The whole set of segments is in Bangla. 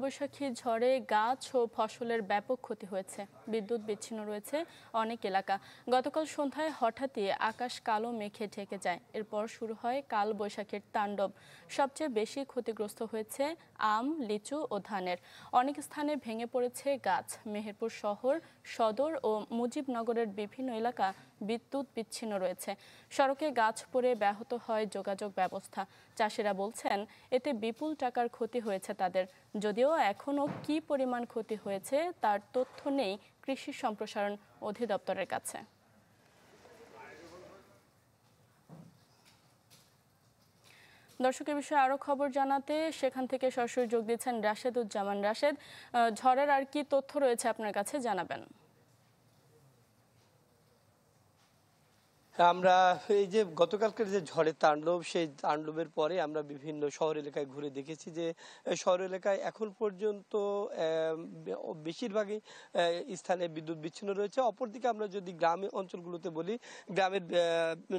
কালবৈশাখী ঝড়ে গাছ ও ফসলের ব্যাপক ক্ষতি হয়েছে। বিদ্যুৎ বিচ্ছিন্ন রয়েছে অনেক এলাকা। গতকাল সন্ধ্যায় হঠাৎই আকাশ কালো মেঘে ঢেকে যায়। এরপর শুরু হয় কালবৈশাখীর তাণ্ডব। সবচেয়ে বেশি ক্ষতিগ্রস্ত হয়েছে আম, লিচু ও ধানের। অনেক স্থানে ভেঙে পড়েছে গাছ। মেহেরপুর শহর, সদর ও মুজিবনগরের বিভিন্ন এলাকা বিদ্যুৎ বিচ্ছিন্ন রয়েছে। সড়কে গাছ পড়ে ব্যাহত হয় যোগাযোগ ব্যবস্থা। চাষিরা বলছেন এতে বিপুল টাকার ক্ষতি হয়েছে তাদের। যদিও এখনো কী পরিমাণ ক্ষতি হয়েছে তার তথ্য নেই কৃষি সম্প্রসারণ অধিদপ্তরের কাছে। দর্শকের বিষয়ে আরো খবর জানাতে সেখান থেকে সরাসরি যোগ দিচ্ছেন রাশেদুজ্জামান। রাশেদ, ঝড়ের আর কি তথ্য রয়েছে আপনার কাছে জানাবেন? আমরা এই যে গতকালকের যে ঝড়ের তাণ্ডব, সেই তাণ্ডবের পরে আমরা বিভিন্ন শহর এলাকায় ঘুরে দেখেছি যে শহর এলাকায় এখন পর্যন্ত বেশিরভাগই স্থানে বিদ্যুৎ বিচ্ছিন্ন রয়েছে। অপরদিকে আমরা যদি গ্রামীণ অঞ্চলগুলোতে বলি, গ্রামের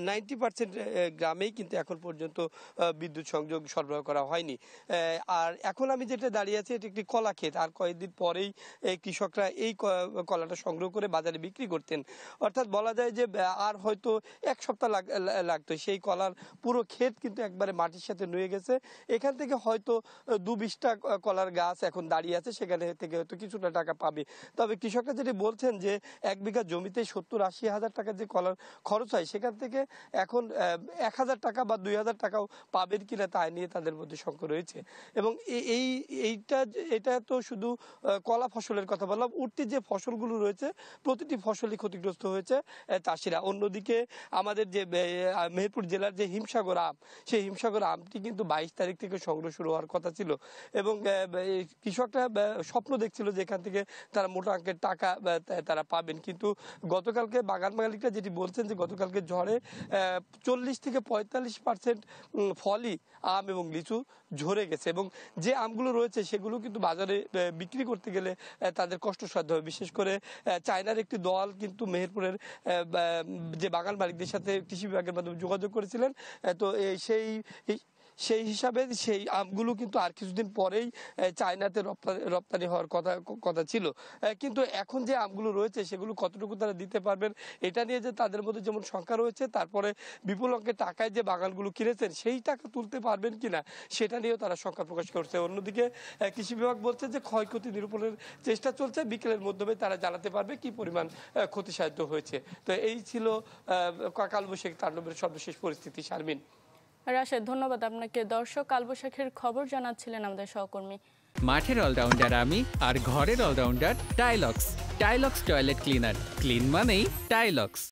90% গ্রামেই কিন্তু এখন পর্যন্ত বিদ্যুৎ সংযোগ সরবরাহ করা হয়নি। আর এখন আমি যেটা দাঁড়িয়ে আছি, এটি একটি কলা ক্ষেত। আর কয়েকদিন পরেই কৃষকরা এই কলাটা সংগ্রহ করে বাজারে বিক্রি করতেন। অর্থাৎ বলা যায় যে আর হয়তো এক সপ্তাহ লাগতো। সেই কলার পুরো ক্ষেত কিন্তু একবারে মাটির সাথে নুয়ে গেছে। এখান থেকে হয়তো ২-২০টা কলার গাছ এখন দাঁড়িয়ে আছে, সেখানে থেকে হয়তো কিছুটা টাকা পাবে। তবে কৃষকরা যেটি বলছেন যে ১ বিঘা জমিতে ৭০-৮০ হাজার টাকা যে কলার খরচ হয়, সেখান থেকে এখন ১,০০০ টাকা বা ২,০০০ টাকাও পাবেন কিনা তা নিয়ে তাদের মধ্যে শঙ্কা রয়েছে। এবং এটা তো শুধু কলা ফসলের কথা বললাম। উঠতি যে ফসলগুলো রয়েছে, প্রতিটি ফসলই ক্ষতিগ্রস্ত হয়েছে চাষিরা। অন্যদিকে আমাদের যে মেহেরপুর জেলার যে হিমসাগর আম, সেই হিমসাগর আমটি কিন্তু ২২ তারিখ থেকে সংগ্রহ শুরু হওয়ার কথা ছিল। এবং কৃষকরা স্বপ্ন দেখছিল যে এখান থেকে তারা মোটা অঙ্কের টাকা তারা পাবেন। কিন্তু গতকালকে বাগান মালিকরা যেটি বলছেন যে গতকালকে ঝড়ে ৪০ থেকে ৪৫% ফলই আম এবং লিচু ঝরে গেছে। এবং যে আমগুলো রয়েছে সেগুলো কিন্তু বাজারে বিক্রি করতে গেলে তাদের কষ্টসাধ্য হবে। বিশেষ করে চায়নার একটি দল কিন্তু মেহেরপুরের যে বাগান মালিকদের সাথে কৃষি বিভাগের মাধ্যমে যোগাযোগ করেছিলেন। তো সেই হিসাবে সেই আমগুলো কিন্তু আর কিছুদিন পরেই চায়নাতে রপ্তানি হওয়ার কথা ছিল। কিন্তু এখন যে আমগুলো রয়েছে সেগুলো কতটুকু তারা দিতে পারবেন, এটা নিয়ে যে তাদের মধ্যে যেমন শঙ্কা রয়েছে, তারপরে বিপুল অঙ্কের টাকায় যে বাগানগুলো কিনেছেন সেই টাকা তুলতে পারবেন কিনা সেটা নিয়েও তারা শঙ্কা প্রকাশ করছে। অন্যদিকে কৃষি বিভাগ বলছে যে ক্ষয়ক্ষতি নিরূপণের চেষ্টা চলছে, বিকেলের মাধ্যমে তারা জানাতে পারবে কি পরিমাণ ক্ষতি সাধ্য হয়েছে। তো এই ছিল কালবৈশাখী তাণ্ডবের সর্বশেষ পরিস্থিতি। শারমিন। রাশেদ, ধন্যবাদ আপনাকে। দর্শক, কালবৈশাখীর খবর জানাচ্ছিলেন আমাদের সহকর্মী। মাঠের অলরাউন্ডার আমি, আর ঘরের allrounder Tylox. Tylox toilet cleaner, clean মানেই টাইলক্স।